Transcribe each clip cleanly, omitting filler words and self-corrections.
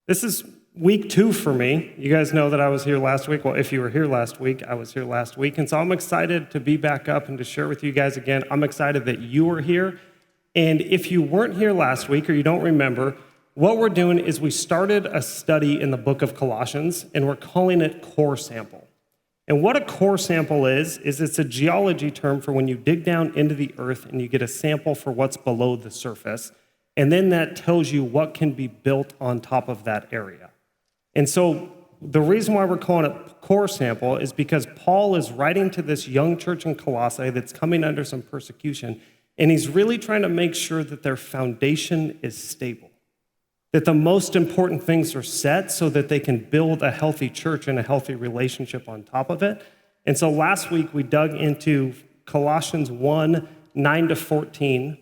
This is week 2 for me. You guys know that I was here last week. Well, if you were here last week, I was here last week. And so I'm excited to be back up and to share with you guys again. I'm excited that you are here. And if you weren't here last week or you don't remember, what we're doing is we started a study in the book of Colossians, and we're calling it core sample. And what a core sample is it's a geology term for when you dig down into the earth and you get a sample for what's below the surface. And then that tells you what can be built on top of that area. And so the reason why we're calling it core sample is because Paul is writing to this young church in Colossae that's coming under some persecution, and he's really trying to make sure that their foundation is stable, that the most important things are set so that they can build a healthy church and a healthy relationship on top of it. And so last week we dug into Colossians 1, 9 to 14.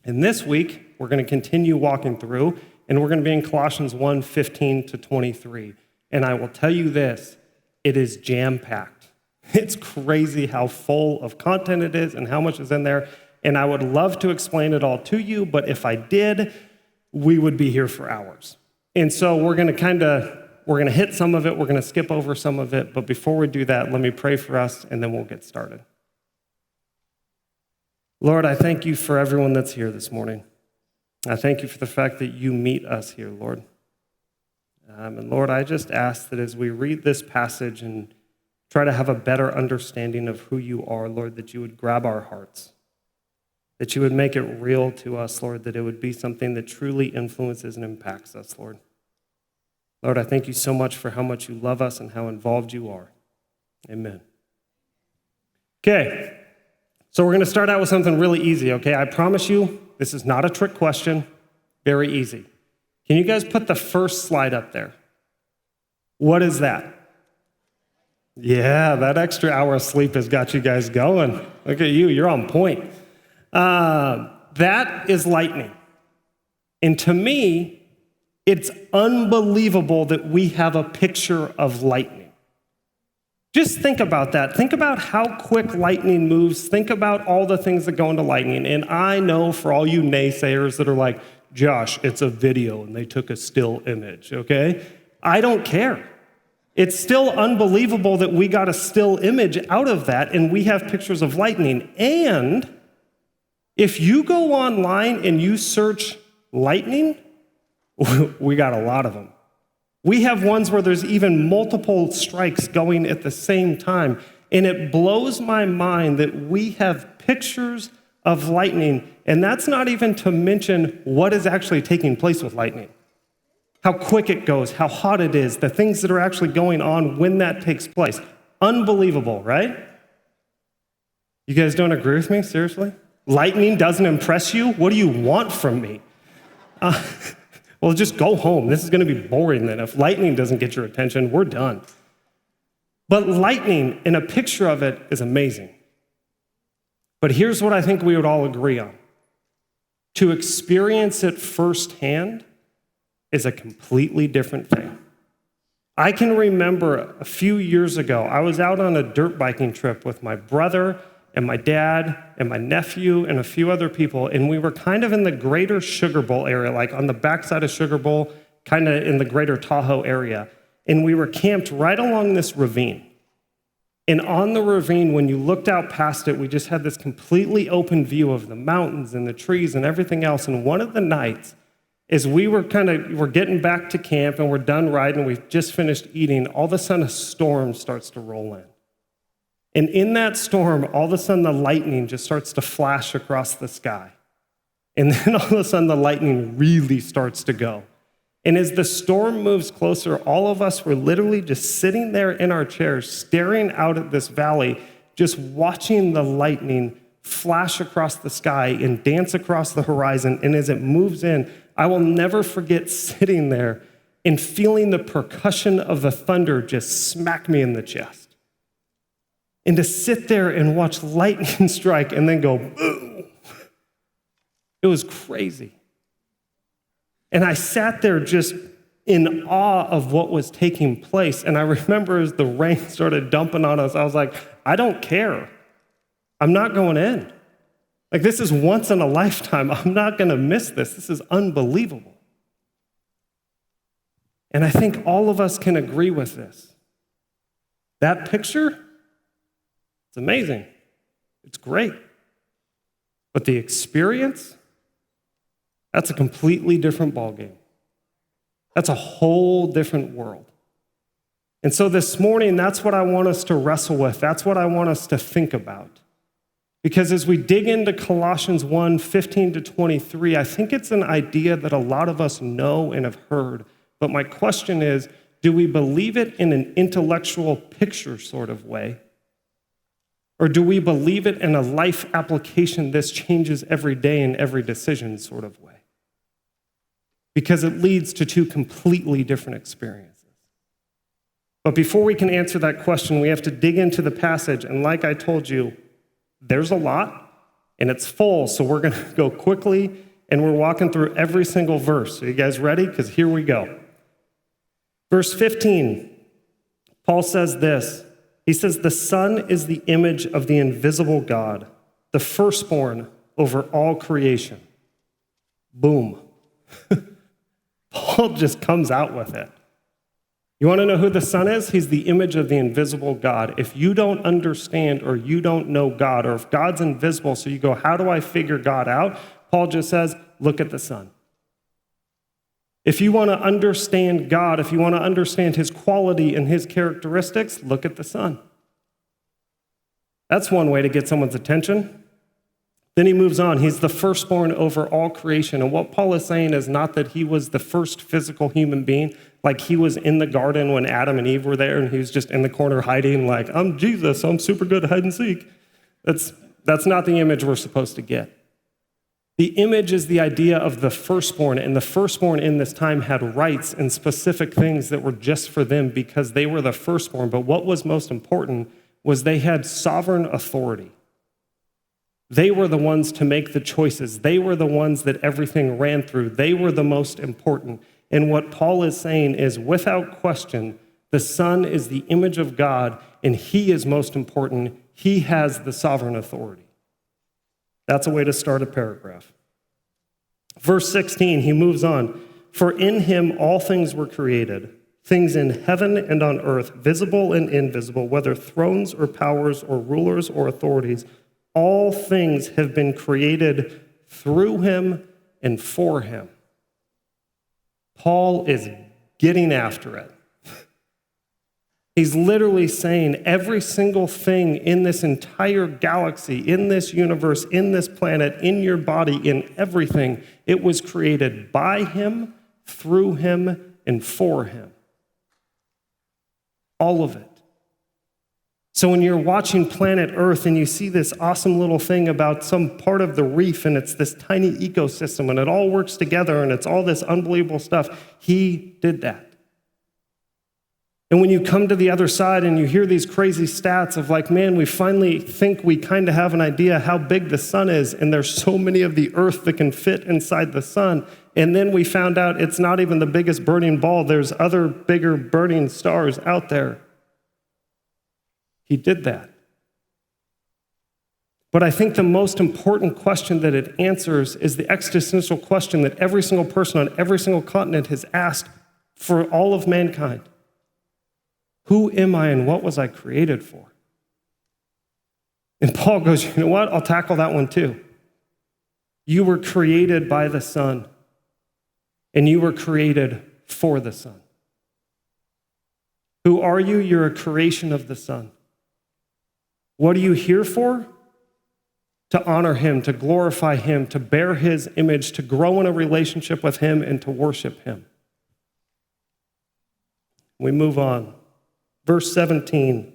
And this week we're going to continue walking through, and we're going to be in Colossians 1, 15 to 23. And I will tell you this, it is jam-packed. It's crazy how full of content it is and how much is in there. And I would love to explain it all to you, but if I did, we would be here for hours. And so we're going to hit some of it, we're going to skip over some of it, but before we do that, let me pray for us, and then we'll get started. Lord, I thank you for everyone that's here this morning. I thank you for the fact that you meet us here, Lord. And Lord, I just ask that as we read this passage and try to have a better understanding of who you are, Lord, that you would grab our hearts, that you would make it real to us, Lord, that it would be something that truly influences and impacts us, Lord. Lord, I thank you so much for how much you love us and how involved you are. Amen. Okay, so we're going to start out with something really easy, okay? I promise you, this is not a trick question. Very easy. Can you guys put the first slide up there? What is that? Yeah, that extra hour of sleep has got you guys going. Look at you, you're on point. That is lightning. And to me, it's unbelievable that we have a picture of lightning. Just think about that. Think about how quick lightning moves. Think about all the things that go into lightning. And I know for all you naysayers that are like, Josh, it's a video and they took a still image, okay? I don't care. It's still unbelievable that we got a still image out of that and we have pictures of lightning. And if you go online and you search lightning, we got a lot of them. We have ones where there's even multiple strikes going at the same time. And it blows my mind that we have pictures of lightning. And that's not even to mention what is actually taking place with lightning. How quick it goes, how hot it is, the things that are actually going on when that takes place. Unbelievable, right? You guys don't agree with me? Seriously? Lightning doesn't impress you? What do you want from me? Well, just go home. This is going to be boring then. If lightning doesn't get your attention, we're done. But lightning, in a picture of it, is amazing. But here's what I think we would all agree on. To experience it firsthand is a completely different thing. I can remember a few years ago, I was out on a dirt biking trip with my brother and my dad and my nephew and a few other people, and we were kind of in the greater Sugar Bowl area, like on the backside of Sugar Bowl, kind of in the greater Tahoe area. And we were camped right along this ravine. And on the ravine, when you looked out past it, we just had this completely open view of the mountains and the trees and everything else. And one of the nights, as we're getting back to camp and we're done riding, we've just finished eating, all of a sudden a storm starts to roll in. And in that storm, all of a sudden the lightning just starts to flash across the sky. And then all of a sudden the lightning really starts to go. And as the storm moves closer, all of us were literally just sitting there in our chairs, staring out at this valley, just watching the lightning flash across the sky and dance across the horizon. And as it moves in, I will never forget sitting there and feeling the percussion of the thunder just smack me in the chest. And to sit there and watch lightning strike and then go, boom. It was crazy. And I sat there just in awe of what was taking place. And I remember as the rain started dumping on us, I was like, I don't care. I'm not going in. Like, this is once in a lifetime. I'm not going to miss this. This is unbelievable. And I think all of us can agree with this. That picture, it's amazing. It's great. But the experience, that's a completely different ballgame. That's a whole different world. And so this morning, that's what I want us to wrestle with. That's what I want us to think about. Because as we dig into Colossians 1:15-23, I think it's an idea that a lot of us know and have heard. But my question is, do we believe it in an intellectual picture sort of way? Or do we believe it in a life application, this changes every day in every decision sort of way? Because it leads to two completely different experiences. But before we can answer that question, we have to dig into the passage. And like I told you, there's a lot, and it's full, so we're going to go quickly, and we're walking through every single verse. Are you guys ready? Because here we go. Verse 15, Paul says this. He says, the Son is the image of the invisible God, the firstborn over all creation. Boom. Paul just comes out with it. You want to know who the Son is? He's the image of the invisible God. If you don't understand or you don't know God, or if God's invisible, so you go, how do I figure God out? Paul just says, look at the Son. If you want to understand God, if you want to understand his quality and his characteristics, look at the Son. That's one way to get someone's attention. Then he moves on. He's the firstborn over all creation. And what Paul is saying is not that he was the first physical human being, like he was in the garden when Adam and Eve were there and he was just in the corner hiding like, I'm Jesus, I'm super good at hide and seek. That's not the image we're supposed to get. The image is the idea of the firstborn, and the firstborn in this time had rights and specific things that were just for them because they were the firstborn. But what was most important was they had sovereign authority. They were the ones to make the choices. They were the ones that everything ran through. They were the most important. And what Paul is saying is, without question, the Son is the image of God, and he is most important. He has the sovereign authority. That's a way to start a paragraph. Verse 16, he moves on. For in him all things were created, things in heaven and on earth, visible and invisible, whether thrones or powers or rulers or authorities, all things have been created through him and for him. Paul is getting after it. He's literally saying every single thing in this entire galaxy, in this universe, in this planet, in your body, in everything, it was created by him, through him, and for him. All of it. So when you're watching planet Earth and you see this awesome little thing about some part of the reef and it's this tiny ecosystem and it all works together and it's all this unbelievable stuff, he did that. And when you come to the other side and you hear these crazy stats of like, man, we finally think we kind of have an idea how big the sun is, and there's so many of the earth that can fit inside the sun. And then we found out it's not even the biggest burning ball. There's other bigger burning stars out there. He did that. But I think the most important question that it answers is the existential question that every single person on every single continent has asked for all of mankind. Who am I and what was I created for? And Paul goes, you know what? I'll tackle that one too. You were created by the Son, and you were created for the Son. Who are you? You're a creation of the Son. What are you here for? To honor him, to glorify him, to bear his image, to grow in a relationship with him, and to worship him. We move on. Verse 17,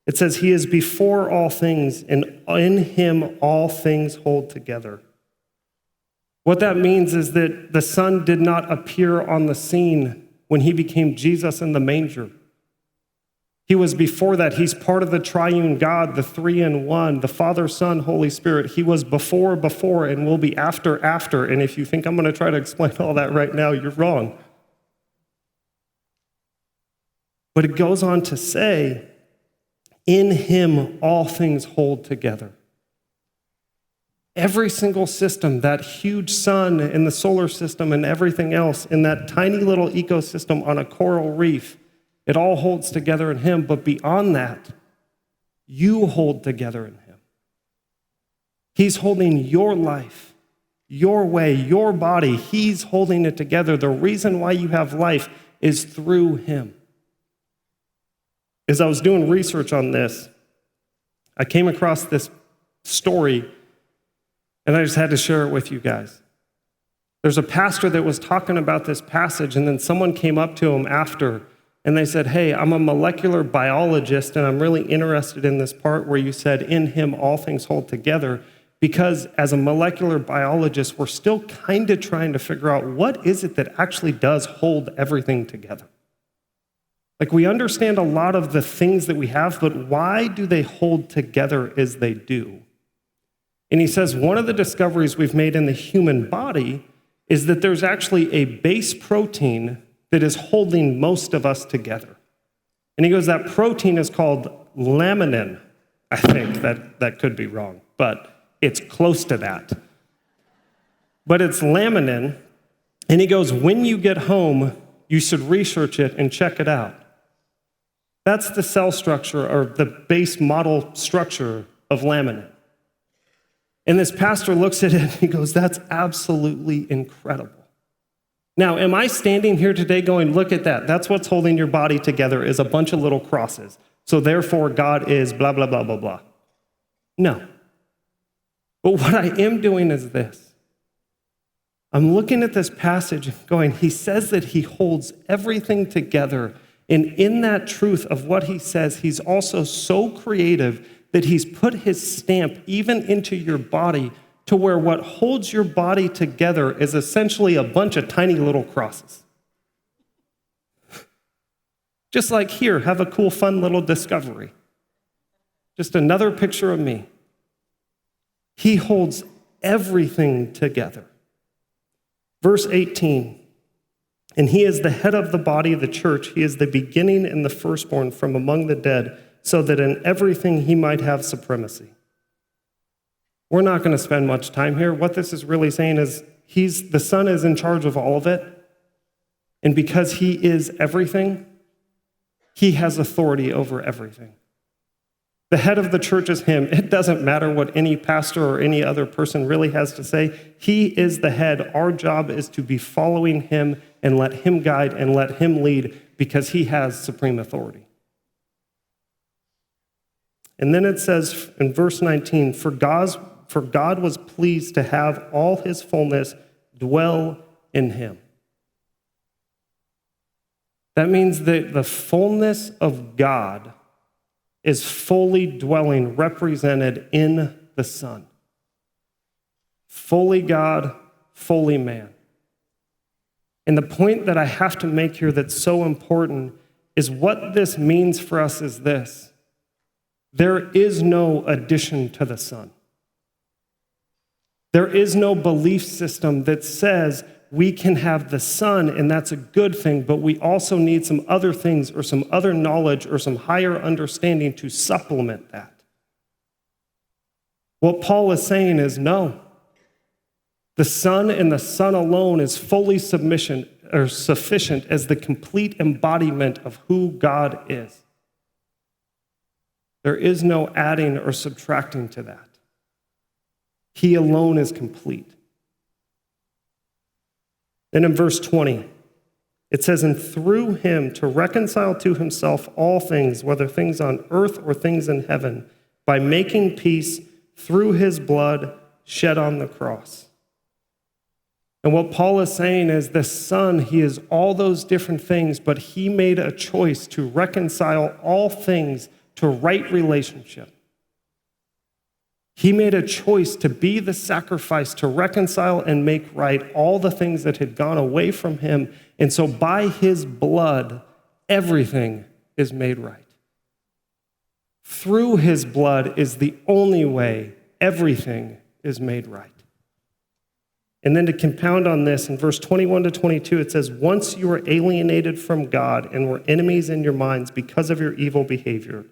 it says, he is before all things, and in him all things hold together. What that means is that the Son did not appear on the scene when he became Jesus in the manger. He was before that. He's part of the triune God, the three in one, the Father, Son, Holy Spirit. He was before, and will be after. And if you think I'm going to try to explain all that right now, you're wrong. But it goes on to say, in him all things hold together. Every single system, that huge sun in the solar system and everything else, in that tiny little ecosystem on a coral reef, it all holds together in him. But beyond that, you hold together in him. He's holding your life, your way, your body. He's holding it together. The reason why you have life is through him. As I was doing research on this, I came across this story, and I just had to share it with you guys. There's a pastor that was talking about this passage, and then someone came up to him after, and they said, hey, I'm a molecular biologist, and I'm really interested in this part where you said, in him all things hold together, because as a molecular biologist, we're still kind of trying to figure out what is it that actually does hold everything together. Like, we understand a lot of the things that we have, but why do they hold together as they do? And he says one of the discoveries we've made in the human body is that there's actually a base protein that is holding most of us together. And he goes, that protein is called laminin. I think that could be wrong, but it's close to that. But it's laminin, and he goes, when you get home, you should research it and check it out. That's the cell structure or the base model structure of laminin. And this pastor looks at it and he goes, that's absolutely incredible. Now, am I standing here today going, look at that. That's what's holding your body together is a bunch of little crosses. So therefore, God is blah, blah, blah, blah, blah. No. But what I am doing is this. I'm looking at this passage and going, he says that he holds everything together. And in that truth of what he says, he's also so creative that he's put his stamp even into your body to where what holds your body together is essentially a bunch of tiny little crosses. Just like here, have a cool, fun little discovery. Just another picture of me. He holds everything together. Verse 18, and he is the head of the body of the church. He is the beginning and the firstborn from among the dead, so that in everything he might have supremacy. We're not going to spend much time here. What this is really saying is the Son is in charge of all of it. And because he is everything, he has authority over everything. The head of the church is him. It doesn't matter what any pastor or any other person really has to say. He is the head. Our job is to be following him and let him guide and let him lead because he has supreme authority. And then it says in verse 19, for God was pleased to have all his fullness dwell in him. That means that the fullness of God is fully dwelling, represented in the Son. Fully God, fully man. And the point that I have to make here that's so important is what this means for us is this. There is no addition to the Son. There is no belief system that says we can have the Son and that's a good thing, but we also need some other things or some other knowledge or some higher understanding to supplement that. What Paul is saying is no. The Son and the Son alone is fully sufficient as the complete embodiment of who God is. There is no adding or subtracting to that. He alone is complete. Then in verse 20, it says, and through him to reconcile to himself all things, whether things on earth or things in heaven, by making peace through his blood shed on the cross. And what Paul is saying is the Son, he is all those different things, but he made a choice to reconcile all things to right relationship. He made a choice to be the sacrifice, to reconcile and make right all the things that had gone away from him. And so by his blood, everything is made right. Through his blood is the only way everything is made right. And then to compound on this, in verse 21 to 22, it says, once you were alienated from God and were enemies in your minds because of your evil behavior,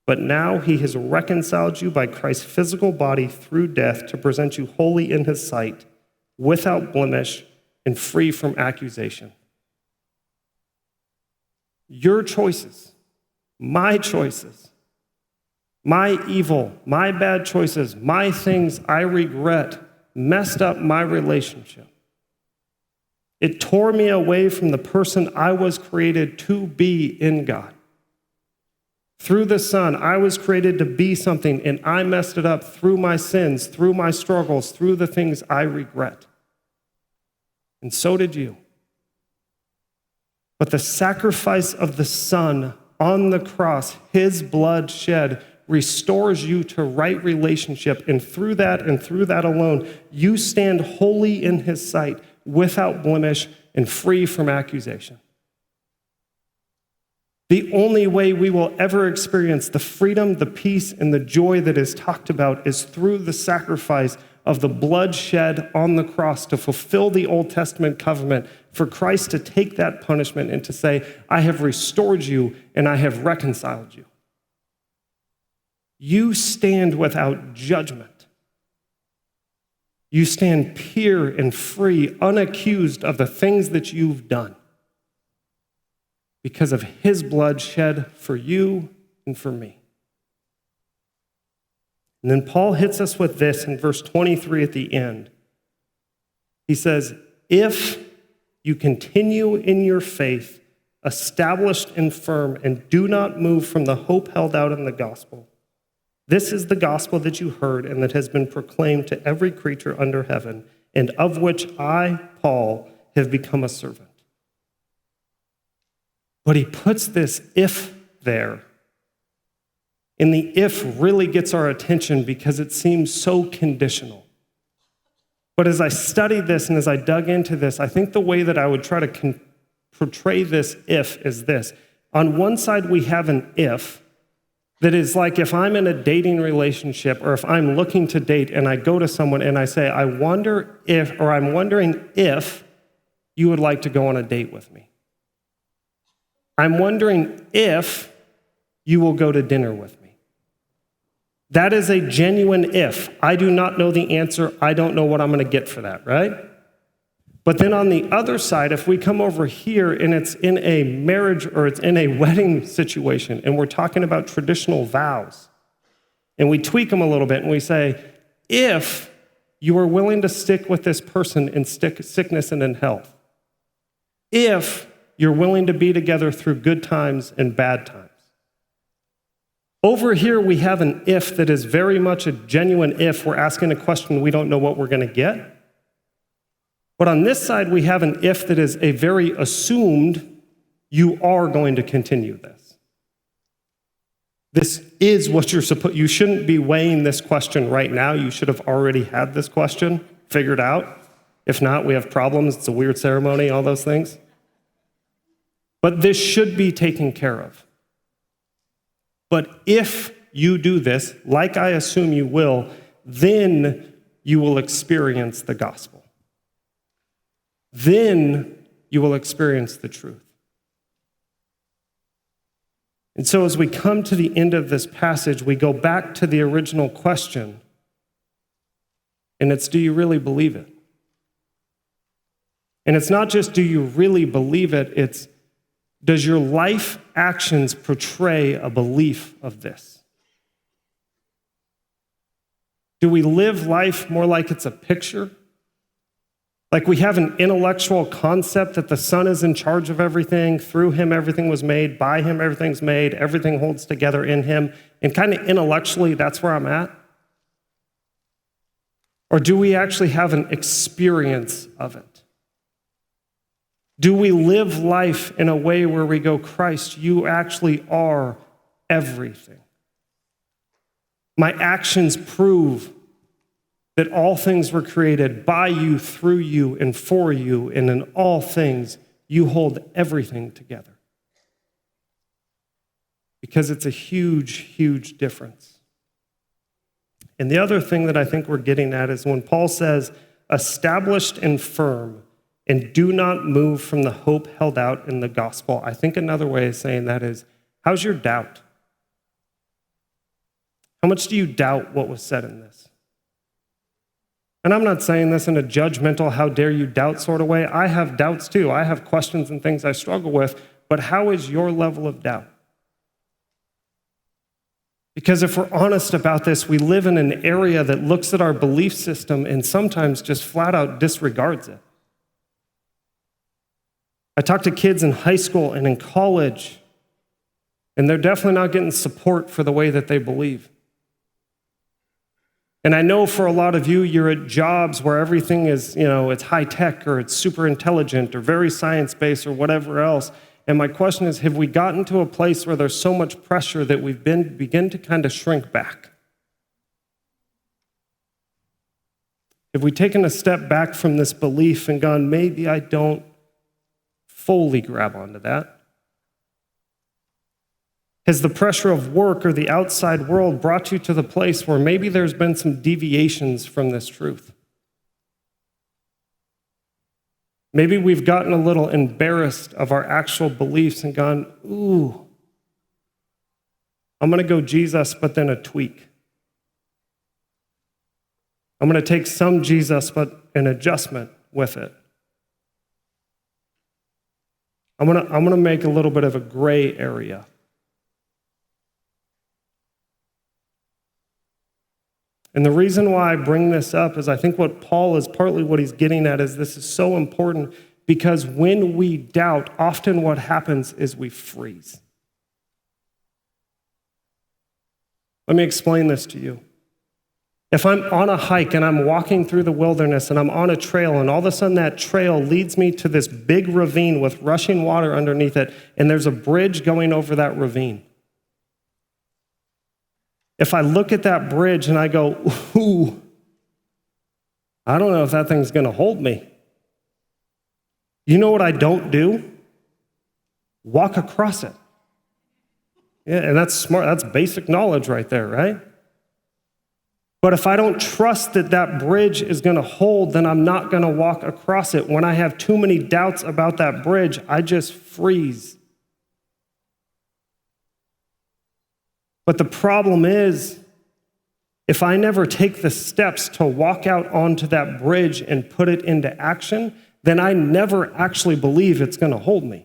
But now he has reconciled you by Christ's physical body through death to present you holy in his sight, without blemish and free from accusation. Your choices, my evil, my bad choices, my things I regret messed up my relationship. It tore me away from the person I was created to be in God. Through the Son, I was created to be something, and I messed it up through my sins, through my struggles, through the things I regret. And so did you. But the sacrifice of the Son on the cross, his blood shed, restores you to right relationship. And through that alone, you stand holy in his sight, without blemish and free from accusation. The only way we will ever experience the freedom, the peace, and the joy that is talked about is through the sacrifice of the blood shed on the cross to fulfill the Old Testament covenant, for Christ to take that punishment and to say, I have restored you and I have reconciled you. You stand without judgment. You stand pure and free, unaccused of the things that you've done, because of his blood shed for you and for me. And then Paul hits us with this in verse 23 at the end. He says, if you continue in your faith, established and firm, and do not move from the hope held out in the gospel. This is the gospel that you heard and that has been proclaimed to every creature under heaven, and of which I, Paul, have become a servant. But he puts this if there. And the if really gets our attention because it seems so conditional. But as I studied this and as I dug into this, I think the way that I would try to portray this if is this. On one side, we have an if that is like if I'm in a dating relationship or if I'm looking to date and I go to someone and I say, I'm wondering if you would like to go on a date with me. I'm wondering if you will go to dinner with me. That is a genuine if. I do not know the answer. I don't know what I'm going to get for that, right? But then on the other side, if we come over here and it's in a marriage or it's in a wedding situation and we're talking about traditional vows and we tweak them a little bit and we say, if you are willing to stick with this person in sickness and in health, if you're willing to be together through good times and bad times. Over here, we have an if that is very much a genuine if. We're asking a question, we don't know what we're going to get. But on this side, we have an if that is a very assumed, you are going to continue this. This is what you're supposed, you shouldn't be weighing this question right now. You should have already had this question figured out. If not, we have problems. It's a weird ceremony, all those things. But this should be taken care of. But if you do this, like I assume you will, then you will experience the gospel. Then you will experience the truth. And so as we come to the end of this passage, we go back to the original question, and it's, do you really believe it? And it's not just, do you really believe it? It's, does your life actions portray a belief of this? Do we live life more like it's a picture? Like we have an intellectual concept that the Son is in charge of everything, through him everything was made, by him everything's made, everything holds together in him, and kind of intellectually that's where I'm at? Or do we actually have an experience of it? Do we live life in a way where we go, Christ, you actually are everything? My actions prove that all things were created by you, through you, and for you, and in all things, you hold everything together. Because it's a huge, huge difference. And the other thing that I think we're getting at is when Paul says, established and firm, and do not move from the hope held out in the gospel. I think another way of saying that is, how's your doubt? How much do you doubt what was said in this? And I'm not saying this in a judgmental, how dare you doubt sort of way. I have doubts too. I have questions and things I struggle with, but how is your level of doubt? Because if we're honest about this, we live in an area that looks at our belief system and sometimes just flat out disregards it. I talk to kids in high school and in college, and they're definitely not getting support for the way that they believe. And I know for a lot of you, you're at jobs where everything is, it's high tech or it's super intelligent or very science-based or whatever else. And my question is, have we gotten to a place where there's so much pressure that we've begin to kind of shrink back? Have we taken a step back from this belief and gone, maybe I don't fully grab onto that? Has the pressure of work or the outside world brought you to the place where maybe there's been some deviations from this truth? Maybe we've gotten a little embarrassed of our actual beliefs and gone, ooh, I'm going to go Jesus, but then a tweak. I'm going to take some Jesus, but an adjustment with it. I'm going to make a little bit of a gray area. And the reason why I bring this up is I think what Paul is partly what he's getting at is this is so important because when we doubt, often what happens is we freeze. Let me explain this to you. If I'm on a hike and I'm walking through the wilderness and I'm on a trail and all of a sudden that trail leads me to this big ravine with rushing water underneath it and there's a bridge going over that ravine. If I look at that bridge and I go, ooh, I don't know if that thing's going to hold me. You know what I don't do? Walk across it. Yeah, and that's smart. That's basic knowledge right there, right? But if I don't trust that that bridge is going to hold, then I'm not going to walk across it. When I have too many doubts about that bridge, I just freeze. But the problem is, if I never take the steps to walk out onto that bridge and put it into action, then I never actually believe it's going to hold me.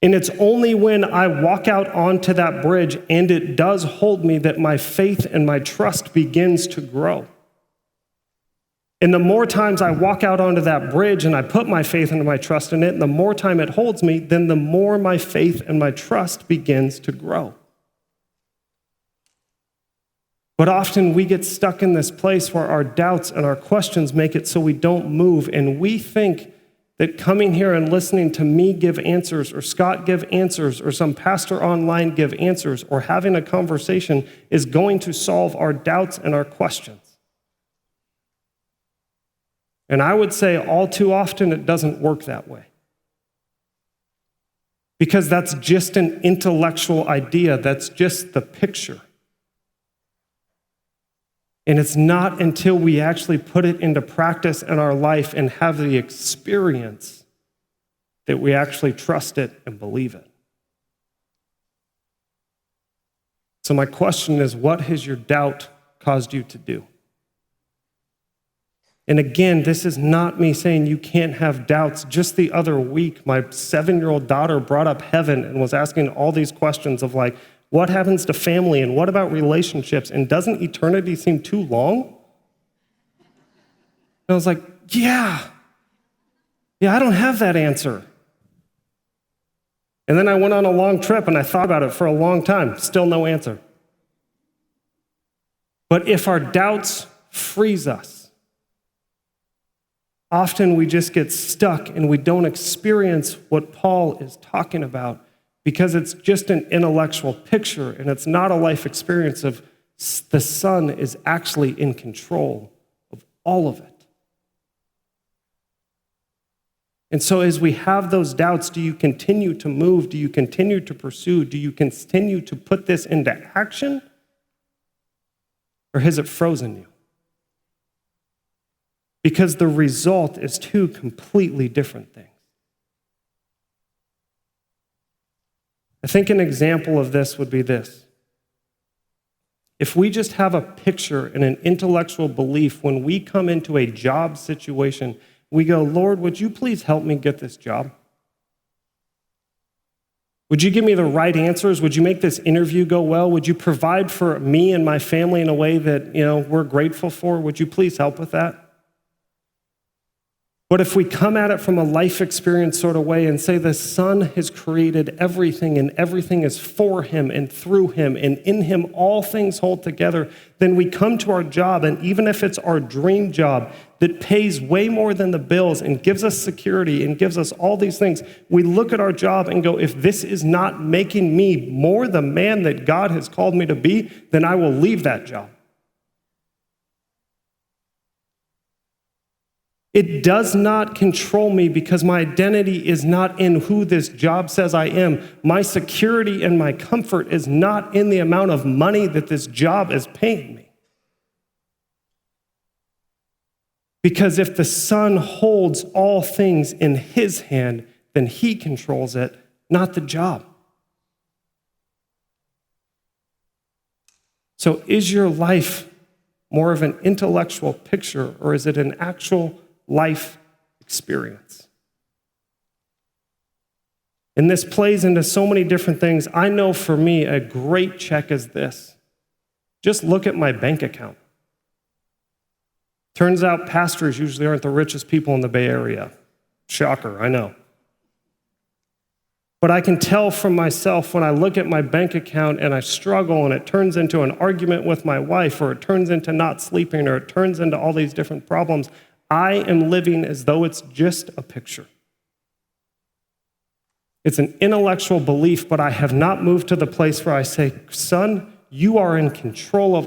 And it's only when I walk out onto that bridge and it does hold me that my faith and my trust begins to grow. And the more times I walk out onto that bridge and I put my faith and my trust in it, and the more time it holds me, then the more my faith and my trust begins to grow. But often we get stuck in this place where our doubts and our questions make it so we don't move, and we think that coming here and listening to me give answers, or Scott give answers, or some pastor online give answers, or having a conversation is going to solve our doubts and our questions. And I would say all too often it doesn't work that way. Because that's just an intellectual idea. That's just the picture. And it's not until we actually put it into practice in our life and have the experience that we actually trust it and believe it. So my question is, what has your doubt caused you to do? And again, this is not me saying you can't have doubts. Just the other week, my 7-year-old daughter brought up heaven and was asking all these questions of like, what happens to family and what about relationships? And doesn't eternity seem too long? And I was like, yeah, I don't have that answer. And then I went on a long trip and I thought about it for a long time. Still no answer. But if our doubts freeze us, often we just get stuck and we don't experience what Paul is talking about because it's just an intellectual picture and it's not a life experience of the Son is actually in control of all of it. And so as we have those doubts, do you continue to move? Do you continue to pursue? Do you continue to put this into action? Or has it frozen you? Because the result is two completely different things. I think an example of this would be this. If we just have a picture and an intellectual belief, when we come into a job situation, we go, Lord, would you please help me get this job? Would you give me the right answers? Would you make this interview go well? Would you provide for me and my family in a way that, we're grateful for? Would you please help with that? But if we come at it from a life experience sort of way and say the Son has created everything and everything is for him and through him and in him all things hold together, then we come to our job, and even if it's our dream job that pays way more than the bills and gives us security and gives us all these things, we look at our job and go, if this is not making me more the man that God has called me to be, then I will leave that job. It does not control me because my identity is not in who this job says I am. My security and my comfort is not in the amount of money that this job is paying me. Because if the Son holds all things in his hand, then he controls it, not the job. So is your life more of an intellectual picture, or is it an actual life experience? And this plays into so many different things. I know for me, a great check is this. Just look at my bank account. Turns out pastors usually aren't the richest people in the Bay Area. Shocker, I know. But I can tell from myself when I look at my bank account and I struggle and it turns into an argument with my wife, or it turns into not sleeping, or it turns into all these different problems, I am living as though it's just a picture. It's an intellectual belief, but I have not moved to the place where I say, Son, you are in control of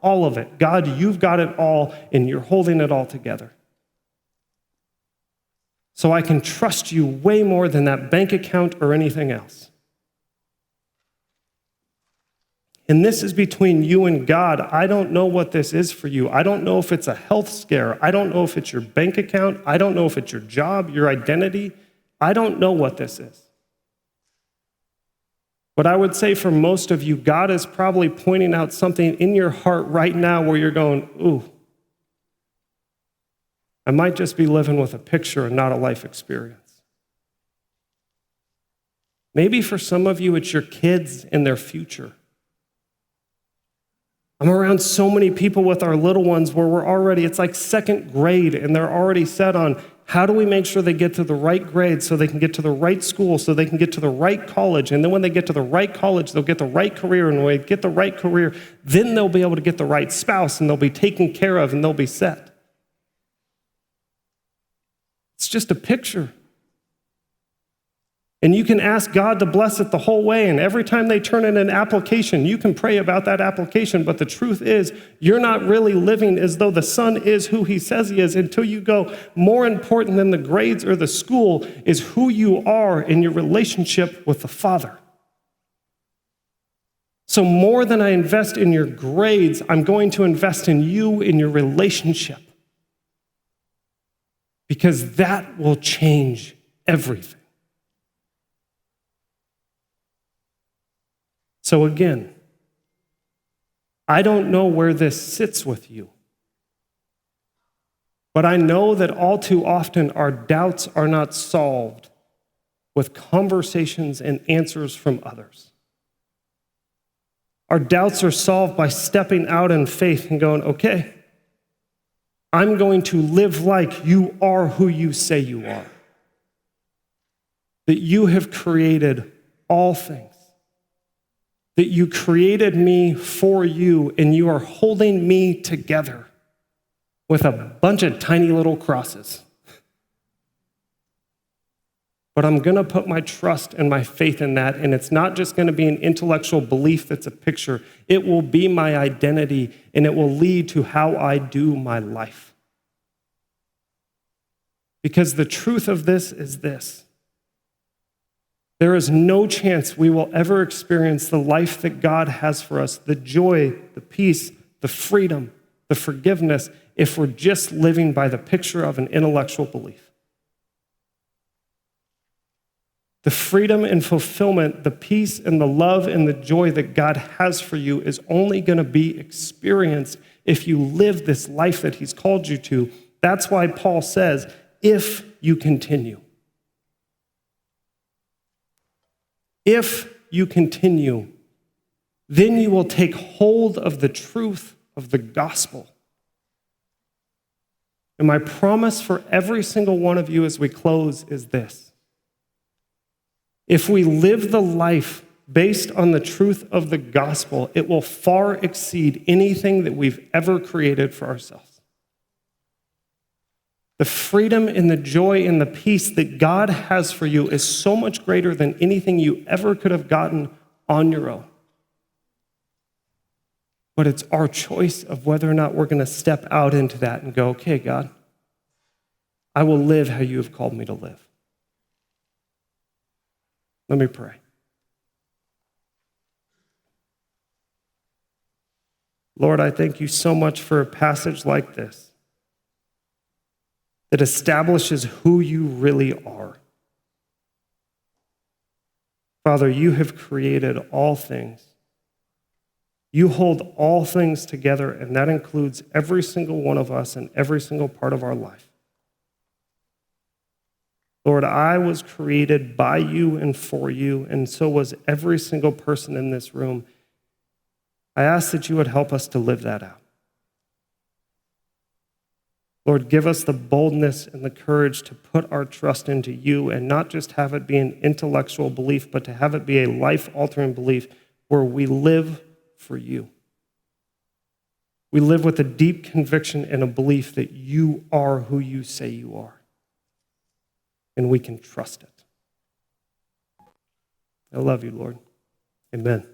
all of it. God, you've got it all, and you're holding it all together. So I can trust you way more than that bank account or anything else. And this is between you and God. I don't know what this is for you. I don't know if it's a health scare. I don't know if it's your bank account. I don't know if it's your job, your identity. I don't know what this is. But I would say for most of you, God is probably pointing out something in your heart right now where you're going, ooh, I might just be living with a picture and not a life experience. Maybe for some of you, it's your kids and their future. I'm around so many people with our little ones where it's like second grade, and they're already set on how do we make sure they get to the right grade so they can get to the right school, so they can get to the right college. And then when they get to the right college, they'll get the right career. And when they get the right career, then they'll be able to get the right spouse, and they'll be taken care of, and they'll be set. It's just a picture. And you can ask God to bless it the whole way. And every time they turn in an application, you can pray about that application. But the truth is, you're not really living as though the Son is who he says he is until you go, more important than the grades or the school is who you are in your relationship with the Father. So more than I invest in your grades, I'm going to invest in you, in your relationship. Because that will change everything. So again, I don't know where this sits with you, but I know that all too often our doubts are not solved with conversations and answers from others. Our doubts are solved by stepping out in faith and going, okay, I'm going to live like you are who you say you are. That you have created all things. That you created me for you, and you are holding me together with a bunch of tiny little crosses. But I'm going to put my trust and my faith in that, and it's not just going to be an intellectual belief that's a picture. It will be my identity, and it will lead to how I do my life. Because the truth of this is this. There is no chance we will ever experience the life that God has for us, the joy, the peace, the freedom, the forgiveness, if we're just living by the picture of an intellectual belief. The freedom and fulfillment, the peace and the love and the joy that God has for you is only going to be experienced if you live this life that he's called you to. That's why Paul says, if you continue. If you continue, then you will take hold of the truth of the gospel. And my promise for every single one of you as we close is this. If we live the life based on the truth of the gospel, it will far exceed anything that we've ever created for ourselves. The freedom and the joy and the peace that God has for you is so much greater than anything you ever could have gotten on your own. But it's our choice of whether or not we're going to step out into that and go, okay, God, I will live how you have called me to live. Let me pray. Lord, I thank you so much for a passage like this that establishes who you really are. Father, you have created all things. You hold all things together, and that includes every single one of us and every single part of our life. Lord, I was created by you and for you, and so was every single person in this room. I ask that you would help us to live that out. Lord, give us the boldness and the courage to put our trust into you and not just have it be an intellectual belief, but to have it be a life-altering belief where we live for you. We live with a deep conviction and a belief that you are who you say you are. And we can trust it. I love you, Lord. Amen.